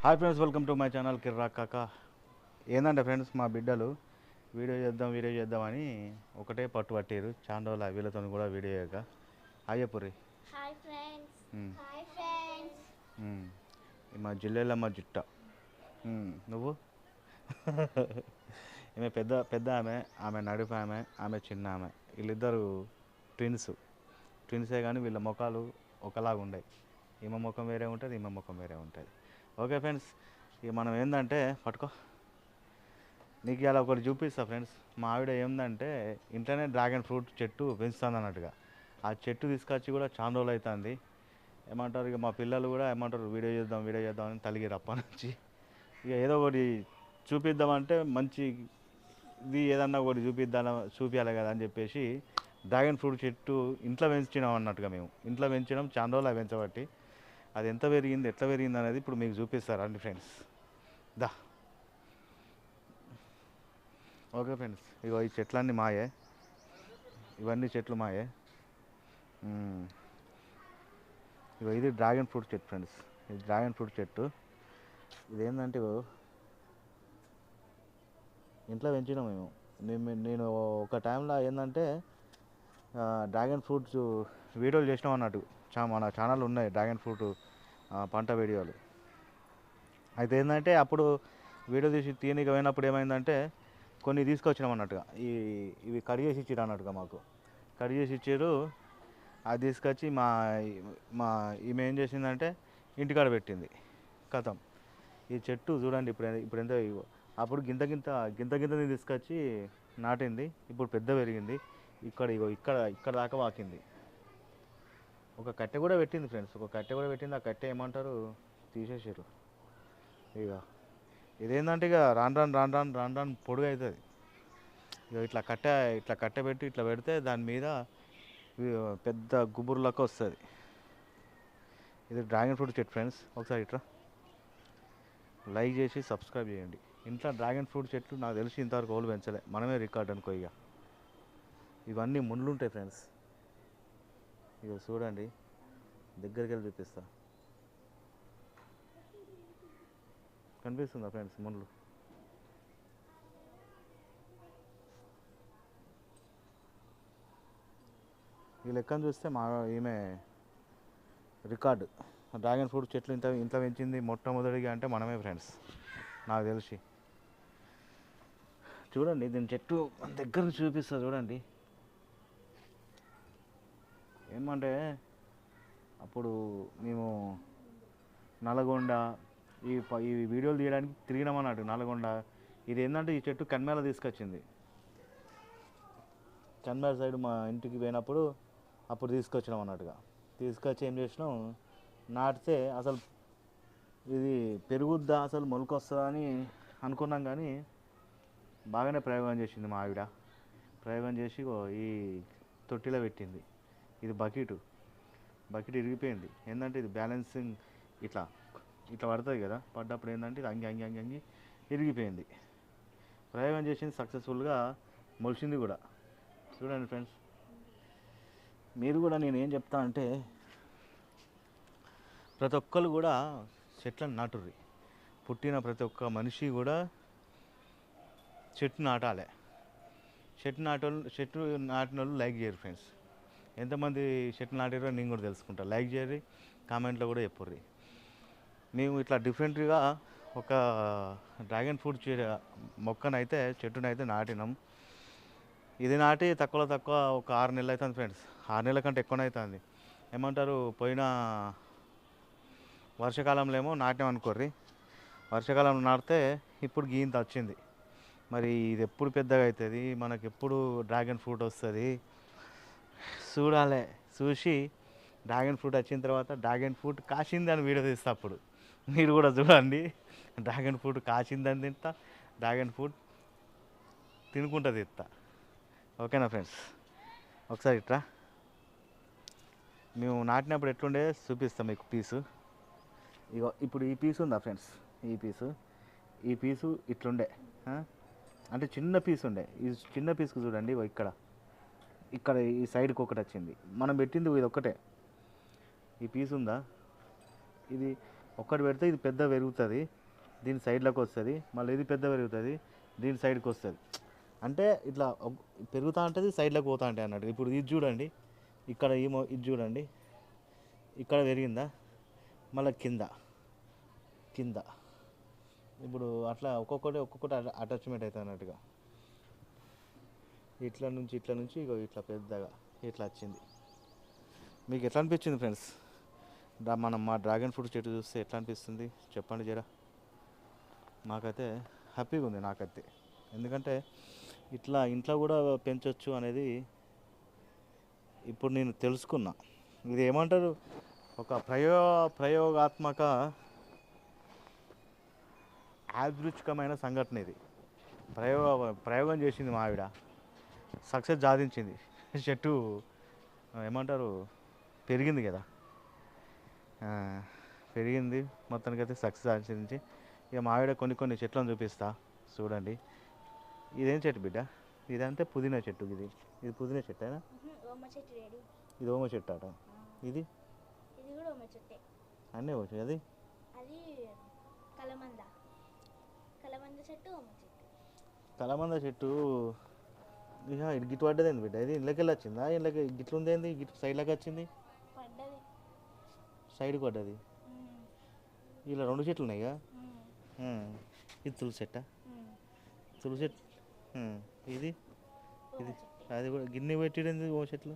Hi friends, welcome to my channel Kirra Kaka. ఏంటంటే friends, మా బిడ్డలు వీడియో చేద్దామని ఒకటే పట్టు పట్టారు. చాలా రోజులు వీళ్ళతో కూడా వీడియో చేయక. Hi Puri. Hi friends. Hi friends. మా జిల్లేలమ్మ జుట్ట. నువ్వు ఈమె పెద్ద పెద్ద ఆమె నడుపు ఆమె చిన్న వీళ్ళిద్దరు ట్విన్సే కానీ వీళ్ళ ముఖాలు ఒకలాగా ఉండవు. ఈమె ముఖం వేరే ఉంటుంది, ఈమె ముఖం వేరే ఉంటుంది. ఓకే ఫ్రెండ్స్, ఇక మనం ఏంటంటే పట్టుకో, నీకు ఇలా ఒకటి చూపిస్తా ఫ్రెండ్స్. మా ఆవిడ ఏంటంటే ఇంట్లోనే డ్రాగన్ ఫ్రూట్ చెట్టు పెంచుతుంది అన్నట్టుగా. ఆ చెట్టు తీసుకొచ్చి కూడా చాలా రోజులు అవుతుంది. ఏమంటారు, ఇక మా పిల్లలు కూడా ఏమంటారు, వీడియో చేద్దాం అని తలిగిరు అప్ప నుంచి. ఇక ఏదో ఒకటి చూపిద్దామంటే మంచి ఇది ఏదన్నా ఒకటి చూపించాలి కదా అని చెప్పేసి డ్రాగన్ ఫ్రూట్ చెట్టు ఇంట్లో పెంచినాం అన్నట్టుగా. మేము ఇంట్లో పెంచినాం, చాలా రోజులు అవి పెంచబట్టి. అది ఎంత పెరిగింది, ఎట్లా పెరిగింది అనేది ఇప్పుడు మీకు చూపిస్తారు అండి ఫ్రెండ్స్. దా. ఓకే ఫ్రెండ్స్, ఇగో ఈ చెట్లన్నీ మాయే, ఇవన్నీ చెట్లు మాయే. ఇగో ఇది డ్రాగన్ ఫ్రూట్ చెట్టు ఫ్రెండ్స్. ఇది డ్రాగన్ ఫ్రూట్ చెట్టు. ఇదేంటంటే ఇంట్లో పెంచినాం నేను ఒక టైంలో ఏంటంటే డ్రాగన్ ఫ్రూట్స్ వీడియోలు చేసినాం అన్నట్టు. మన ఛానల్ ఉన్నాయి డ్రాగన్ ఫ్రూట్ పంట వీడియోలు. అయితే ఏంటంటే అప్పుడు వీడియో తీయనీకి పోయినప్పుడు ఏమైందంటే కొన్ని తీసుకొచ్చినాం అన్నట్టుగా. ఇవి కట్ చేసి ఇచ్చారు అన్నట్టుగా, మాకు కట్ చేసి ఇచ్చారు. అది తీసుకొచ్చి మా ఈమె ఏం చేసిందంటే ఇంటికాడ పెట్టింది. కథం ఈ చెట్టు చూడండి ఇప్పుడు ఎంత. అప్పుడు గింత తీసుకొచ్చి నాటింది. ఇప్పుడు పెద్ద పెరిగింది. ఇక్కడ దాకా వాకింది. ఒక కట్టె కూడా పెట్టింది ఫ్రెండ్స్, ఒక కట్టె కూడా పెట్టింది. ఆ కట్టె ఏమంటారు, తీసేసారు. ఇక ఇదేంటంటే ఇక రాను పొడుగు అవుతుంది. ఇక ఇట్లా కట్టె పెట్టి ఇట్లా పెడితే దాని మీద పెద్ద గుబురులక్క వస్తుంది. ఇది డ్రాగన్ ఫ్రూట్ చెట్టు ఫ్రెండ్స్. ఒకసారి ఇట్లా లైక్ చేసి సబ్స్క్రైబ్ చేయండి. ఇంట్లో డ్రాగన్ ఫ్రూట్ చెట్లు నాకు తెలిసి ఇంతవరకు ఓళ్ళు పెంచలే, మనమే రికార్డ్ అనుకో. ఇక ఇవన్నీ ముళ్ళు ఉంటాయి ఫ్రెండ్స్. ఇక చూడండి, దగ్గరికి వెళ్ళి చూపిస్తా. కనిపిస్తుందా ఫ్రెండ్స్ ముళ్ళు? ఈ లెక్కను చూస్తే ఈమె రికార్డు. డ్రాగన్ ఫ్రూట్ చెట్లు ఇంట్లో పెంచింది మొట్టమొదటిగా అంటే మనమే ఫ్రెండ్స్, నాకు తెలిసి. చూడండి, దీని చెట్టు దగ్గరకు చూపిస్తా చూడండి. ఏమంటే అప్పుడు మేము నల్గొండ ఈ వీడియోలు తీయడానికి తిరిగినామన్నట్టు నల్గొండ. ఇది ఏంటంటే ఈ చెట్టు కన్మేల తీసుకొచ్చింది. కన్మేల సైడ్ మా ఇంటికి పోయినప్పుడు అప్పుడు తీసుకొచ్చినాం అన్నట్టుగా. తీసుకొచ్చి ఏం చేసినాం, నాటితే అసలు ఇది పెరుగుద్దా, అసలు మొలకొస్తుందా అని అనుకున్నాం. కానీ బాగానే ప్రయోగం చేసింది మా ఆవిడ. ప్రయోగం చేసి ఈ తొట్టిలో పెట్టింది. ఇది బకెట్ ఇరిగిపోయింది. ఏంటంటే ఇది బ్యాలెన్సింగ్ ఇట్లా పడుతుంది కదా, పడ్డప్పుడు ఏంటంటే ఇది అంగి ఇరిగిపోయింది. ప్రయోగం చేసింది, సక్సెస్ఫుల్గా మొలిచింది కూడా. చూడండి ఫ్రెండ్స్, మీరు కూడా నేనేం చెప్తా అంటే ప్రతి ఒక్కరు కూడా చెట్లను నాటుర్రి. పుట్టిన ప్రతి ఒక్క మనిషి కూడా చెట్టు నాటాలి. చెట్టు నాటిన వాళ్ళు లైక్ చేయరు ఫ్రెండ్స్. ఎంతమంది చెట్లు నాటారో నేను కూడా తెలుసుకుంటా. లైక్ చేయరు, కామెంట్లో కూడా చెప్పుర్రి. మేము ఇట్లా డిఫరెంట్గా ఒక డ్రాగన్ ఫ్రూట్ చెట్టునైతే నాటినాం. ఇది నాటి తక్కువ ఒక 6 నెలలు అవుతుంది ఫ్రెండ్స్. 6 నెలల కంటే ఎక్కువనే అవుతుంది. ఏమంటారు, పోయిన వర్షాకాలంలో ఏమో నాటినాం అనుకోర్రి. వర్షాకాలంలో నాటితే ఇప్పుడు గీంత వచ్చింది. మరి ఇది ఎప్పుడు పెద్దగా అవుతుంది, మనకు ఎప్పుడు డ్రాగన్ ఫ్రూట్ వస్తుంది చూడాలి. చూసి డ్రాగన్ ఫ్రూట్ వచ్చిన తర్వాత డ్రాగన్ ఫ్రూట్ కాసింది అని వీడియో తీస్తా. అప్పుడు మీరు కూడా చూడండి. డ్రాగన్ ఫ్రూట్ కాసిందని తింటా, డ్రాగన్ ఫ్రూట్ తినుకుంటా తింటా. ఓకేనా ఫ్రెండ్స్? ఒకసారి ఇట్లా మేము నాటినప్పుడు ఎట్లుండే చూపిస్తాం మీకు పీసు. ఇగో ఇప్పుడు ఈ పీసు ఉందా ఫ్రెండ్స్, ఈ పీసు ఇట్లుండే. అంటే చిన్న పీస్ ఉండే. ఈ చిన్న పీస్కి చూడండి, ఇక్కడ ఈ సైడ్కి ఒకటి వచ్చింది. మనం పెట్టింది ఇది ఒక్కటే. ఈ పీస్ ఉందా, ఇది ఒక్కటి పెడితే ఇది పెద్ద పెరుగుతుంది, దీని సైడ్లోకి వస్తుంది, మళ్ళీ ఇది పెద్ద పెరుగుతుంది, దీని సైడ్కి వస్తుంది. అంటే ఇట్లా పెరుగుతూ ఉంటుంది, సైడ్లోకి పోతూ ఉంటాయి అన్నట్టు. ఇప్పుడు ఇది చూడండి, ఇక్కడ ఏమో ఇది చూడండి, ఇక్కడ పెరిగిందా, మళ్ళీ కింద కింద ఇప్పుడు అట్లా ఒక్కొక్కటి అటాచ్మెంట్ అవుతుంది అన్నట్టుగా. ఇట్లా నుంచి ఇగో ఇట్లా పెద్దగా ఇట్లా వచ్చింది. మీకు ఎట్లా అనిపించింది ఫ్రెండ్స్? మనం మా డ్రాగన్ ఫ్రూట్ చెట్టు చూస్తే ఎట్లా అనిపిస్తుంది చెప్పండి జరా. నాకైతే హ్యాపీగా ఉంది నాకైతే, ఎందుకంటే ఇట్లా ఇంట్లో కూడా పెంచవచ్చు అనేది ఇప్పుడు నేను తెలుసుకున్నా. ఇది ఏమంటారు, ఒక ప్రయోగాత్మక యాదృచ్ఛికమైన సంఘటన ఇది. ప్రయోగం చేసింది మా ఆవిడ, సక్సెస్ సాధించింది. చెట్టు ఏమంటారు పెరిగింది కదా, పెరిగింది మొత్తానికి అయితే సక్సెస్ సాధించి. ఇక మా ఆవిడ కొన్ని చెట్లను చూపిస్తా చూడండి. ఇదేం చెట్టు బిడ్డ? ఇదంటే పుదీనా చెట్టు. ఇది పుదీనా చెట్టేనా? ఇది ఓమ చెట్టు అట. ఇది కూడా ఓమ చెట్టే. అన్నీ వచ్చాయి. అది కలమంద చెట్టు, ఓమ చెట్టు. కలమంద చెట్టు ఇక ఇది గిట్టు పడ్డదేంది బిడ్డ? ఇది ఇళ్ళకి వెళ్ళి వచ్చిందా? ఇళ్ళకి గిట్లు ఉందేంది? గిట్లు సైడ్లోకి వచ్చింది, పడ్డది, సైడ్కి పడ్డది. ఇలా 2 చెట్లు ఉన్నాయి ఇక. ఇది తులసి చెట్ట, తులసి చెట్టు. ఇది అది కూడా గిన్నె పెట్టింది ఓ చెట్లు.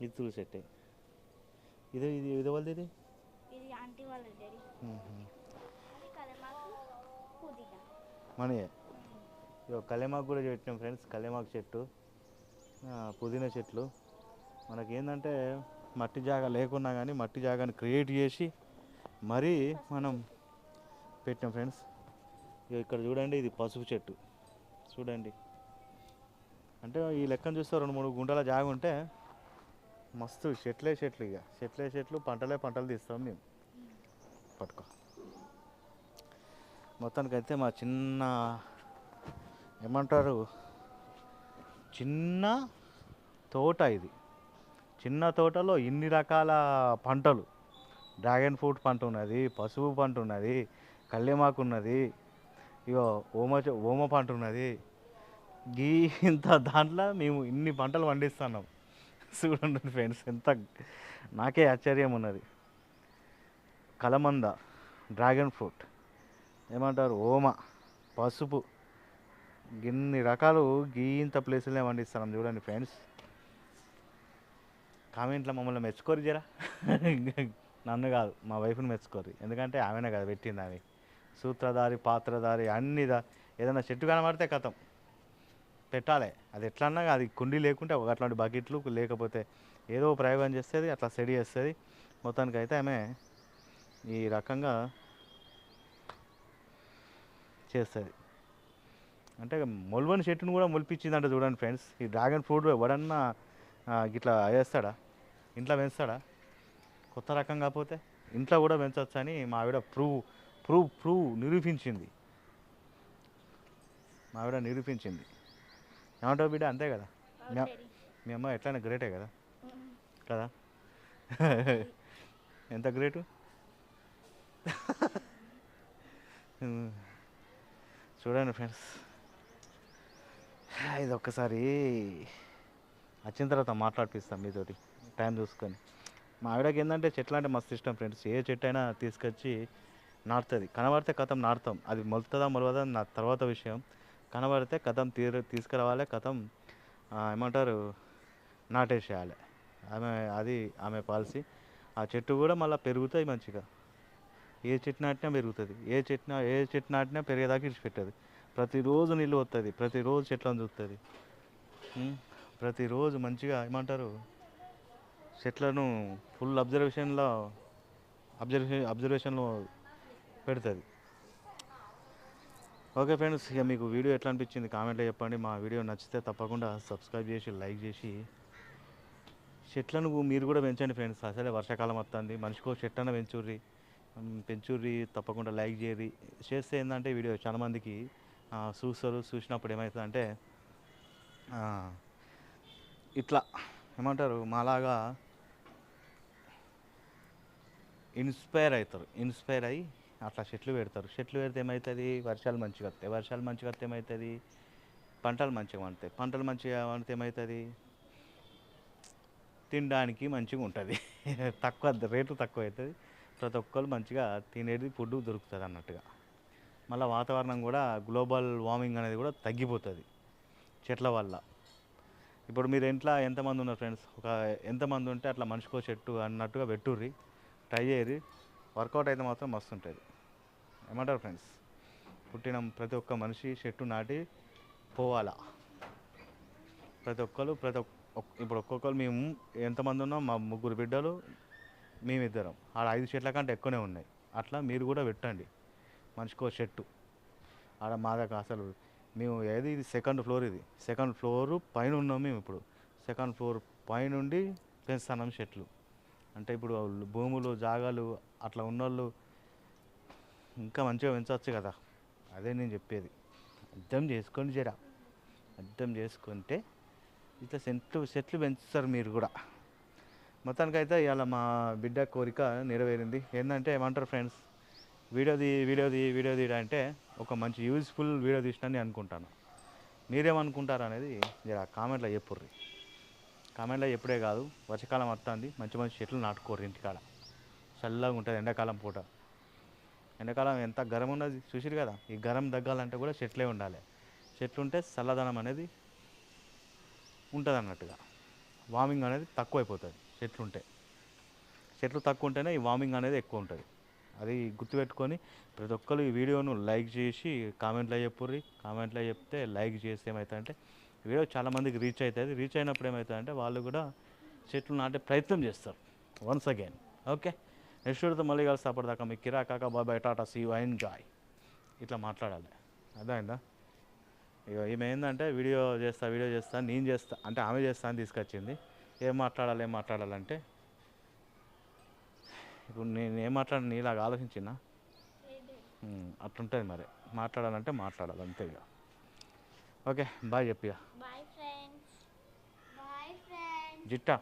ఇది తులసి చెట్టే. ఇది ఇది ఇది వాళ్ళది. ఇది ఇది ఆంటీ వాళ్ళ డాడీ. అది కలమాకు, పుదీనా. మనయే. ఇక కలేమాకు కూడా పెట్టినాం ఫ్రెండ్స్. కలేమాకు చెట్టు, పుదీనా చెట్లు. మనకేంటంటే మట్టి జాగా లేకున్నా కానీ మట్టి జాగాని క్రియేట్ చేసి మరీ మనం పెట్టాం ఫ్రెండ్స్. ఇక ఇక్కడ చూడండి, ఇది పసుపు చెట్టు చూడండి. అంటే ఈ లెక్కను చూస్తే 2-3 గుంటల జాగా ఉంటే మస్తు చెట్లే చెట్లు. ఇక చెట్లే చెట్లు, పంటలు తీస్తాం మేము. పట్టుకో. మొత్తానికైతే మా చిన్న ఏమంటారు చిన్న తోట ఇది. చిన్న తోటలో ఇన్ని రకాల పంటలు, డ్రాగన్ ఫ్రూట్ పంట ఉన్నది, పసుపు పంట ఉన్నది, కల్లేమాకు ఉన్నది, ఇగో ఓమ పంట ఉన్నది. ఇంత దాంట్లో మేము ఇన్ని పంటలు పండిస్తున్నాం చూడండి ఫ్రెండ్స్. ఎంత నాకే ఆశ్చర్యం ఉన్నది. కలమంద, డ్రాగన్ ఫ్రూట్, ఏమంటారు ఓమ, పసుపు, ఇన్ని రకాలు ఇంత ప్లేసులనే పండిస్తున్నాం చూడండి ఫ్రెండ్స్. కామెంట్లో మమ్మల్ని మెచ్చుకోరు జరా. నన్ను కాదు, మా వైఫ్ని మెచ్చుకోరు. ఎందుకంటే ఆమెనే కదా పెట్టింది. ఆమె సూత్రధారి, పాత్రధారి, అన్ని ఏదైనా చెట్టు కనబడితే కథం పెట్టాలి. అది ఎట్లన్నా అది కుండీ లేకుంటే అట్లాంటి బకెట్లు లేకపోతే ఏదో ప్రయోగం చేస్తుంది, అట్లా సెడి చేస్తుంది. మొత్తానికి అయితే ఆమె ఈ రకంగా చేస్తుంది. అంటే మొలవని చెట్టును కూడా మొలిపించిందంట చూడండి ఫ్రెండ్స్. ఈ డ్రాగన్ ఫ్రూట్ ఎవడన్నా ఇట్లా వేస్తాడా, ఇంట్లో పెంచుతాడా? కొత్త రకం కాకపోతే ఇంట్లో కూడా పెంచవచ్చు అని మా ఆవిడ నిరూపించింది. మా ఆవిడ నిరూపించింది. ఏమంటావు బిడ్డ? అంతే కదా. మీ అమ్మ ఎట్లయినా గ్రేటే కదా కదా. ఎంత గ్రేటు. చూడండి ఫ్రెండ్స్, ఇది ఒక్కసారి వచ్చిన తర్వాత మాట్లాడిపిస్తాం మీతోటి టైం చూసుకొని. మా ఆవిడకి ఏంటంటే చెట్లు అంటే మస్తు ఇష్టం ఫ్రెండ్స్. ఏ చెట్టు అయినా తీసుకొచ్చి నాటుతుంది. కనబడితే కథం నాటుతాం. అది మొలుతుందా మొలవదా నా తర్వాత విషయం. కనబడితే కథం తీసుకురావాలి, కథం ఏమంటారు నాటేసేయాలి. ఆమె పాలసీ. ఆ చెట్టు కూడా మళ్ళీ పెరుగుతాయి మంచిగా. ఏ చెట్టు నాటినా పెరుగుతుంది, ఏ చెట్టు నాటినా పెరిగేదాకా ఇడిచిపెట్టదు. ప్రతిరోజు నీళ్ళు వస్తుంది, ప్రతిరోజు చెట్లను చూస్తుంది, ప్రతిరోజు మంచిగా ఏమంటారు చెట్లను ఫుల్ అబ్జర్వేషన్లో పెడుతుంది. ఓకే ఫ్రెండ్స్, ఇక మీకు వీడియో ఎట్లా అనిపించింది కామెంట్లో చెప్పండి. మా వీడియో నచ్చితే తప్పకుండా సబ్స్క్రైబ్ చేసి లైక్ చేసి చెట్లను మీరు కూడా పెంచండి ఫ్రెండ్స్. అసలే వర్షాకాలం వస్తుంది, మనిషికో చెట్టు పెంచుర్రి, తప్పకుండా లైక్ చేయరి. చేస్తే ఏంటంటే వీడియో చాలామందికి చూస్తారు. చూసినప్పుడు ఏమవుతుందంటే ఇట్లా ఏమంటారు మాలాగా ఇన్స్పైర్ అయ్యి అట్లా చెట్లు పెడతారు. చెట్లు పెడితే ఏమవుతుంది, వర్షాలు మంచిగా వస్తాయి. వర్షాలు మంచిగా వస్తే ఏమవుతుంది, పంటలు మంచిగా పండుతాయి. పంటలు మంచిగా పండితే ఏమవుతుంది, తినడానికి మంచిగా ఉంటుంది. తక్కువ రేటు తక్కువ అవుతుంది. ప్రతి ఒక్కరు మంచిగా తినేది ఫుడ్ దొరుకుతుంది అన్నట్టుగా. మళ్ళీ వాతావరణం కూడా గ్లోబల్ వార్మింగ్ అనేది కూడా తగ్గిపోతుంది చెట్ల వల్ల. ఇప్పుడు మీరు ఇంట్లో ఎంతమంది ఉన్నారు ఫ్రెండ్స్, ఎంతమంది ఉంటే అట్లా మనిషికో చెట్టు అన్నట్టుగా పెట్టుర్రి, ట్రై చేయరి. వర్కౌట్ అయితే మాత్రం మస్తు ఉంటుంది. ఏమంటారు ఫ్రెండ్స్? పుట్టిన ప్రతి ఒక్క మనిషి చెట్టు నాటి పోవాలా. ఇప్పుడు ఒక్కొక్కరు మేము ఎంతమంది ఉన్నాం, మా 3 బిడ్డలు, మేమిద్దరం. ఆడ 5 చెట్ల కంటే ఎక్కువనే ఉన్నాయి. అట్లా మీరు కూడా పెట్టండి మనిషికో చెట్టు. ఆడ మా దగ్గర అసలు మేము ఇది సెకండ్ ఫ్లోర్ పైన ఉన్నాం మేము. ఇప్పుడు సెకండ్ ఫ్లోర్ పైనుండి పెంచుతున్నాం చెట్లు. అంటే ఇప్పుడు భూములు జాగాలు అట్లా ఉన్నోళ్ళు ఇంకా మంచిగా పెంచవచ్చు కదా. అదే నేను చెప్పేది. అర్థం చేసుకోండి, అర్థం చేసుకుంటే ఇట్లా చెట్లు పెంచుతారు మీరు కూడా. మొత్తానికైతే ఇవాళ మా బిడ్డ కోరిక నెరవేరింది. ఏంటంటే ఏమంటారు ఫ్రెండ్స్, వీడియో తీయడం ఒక మంచి యూజ్ఫుల్ వీడియో తీసినని అనుకుంటాను. మీరేమనుకుంటారు అనేది జర కామెంట్లో చెప్పుర్రి. కామెంట్లో ఎప్పుడే కాదు, వర్షాకాలం వస్తుంది, మంచి మంచి చెట్లు నాటుకోర్రి ఇంటికాడ. చల్లగా ఉంటుంది ఎండాకాలం పూట. ఎండాకాలం ఎంత గరం ఉన్నది చూసిరు కదా. ఈ గరం తగ్గాలంటే కూడా చెట్లే ఉండాలి. చెట్లు ఉంటే చల్లదనం అనేది ఉంటుంది అన్నట్టుగా. వార్మింగ్ అనేది తక్కువైపోతుంది చెట్లు తక్కువ ఉంటేనే ఈ వార్మింగ్ అనేది ఎక్కువ ఉంటుంది. అది గుర్తుపెట్టుకొని ప్రతి ఒక్కరు ఈ వీడియోను లైక్ చేసి కామెంట్లో చెప్పుర్రి. కామెంట్లో చెప్తే లైక్ చేస్తే ఏమవుతుందంటే వీడియో చాలామందికి రీచ్ అవుతుంది. రీచ్ అయినప్పుడు ఏమవుతుందంటే వాళ్ళు కూడా చెట్లు నాటే ప్రయత్నం చేస్తారు వన్స్ అగైన్. ఓకే, నెక్స్ట్ వీడియోతో మళ్ళీ కలిసి అప్పటిదాకా మీ కిరా కాకా బాబాయ్ టాటా సీ యూ ఎంజాయ్. ఇట్లా మాట్లాడాలి, అర్థమైందా? ఇక ఈమె ఏంటంటే వీడియో చేస్తా నేను చేస్తా అంటే ఆమె చేస్తా అని తీసుకొచ్చింది. ఏం మాట్లాడాలంటే ఇప్పుడు నేను ఏం మాట్లాడిన నీలాగా ఆలోచించినా అట్లుంటుంది. మరి మాట్లాడాలంటే మాట్లాడాలి అంతే ఇక. ఓకే, బాయ్ చెప్పి బాయ్ ఫ్రెండ్స్. జిట్టా.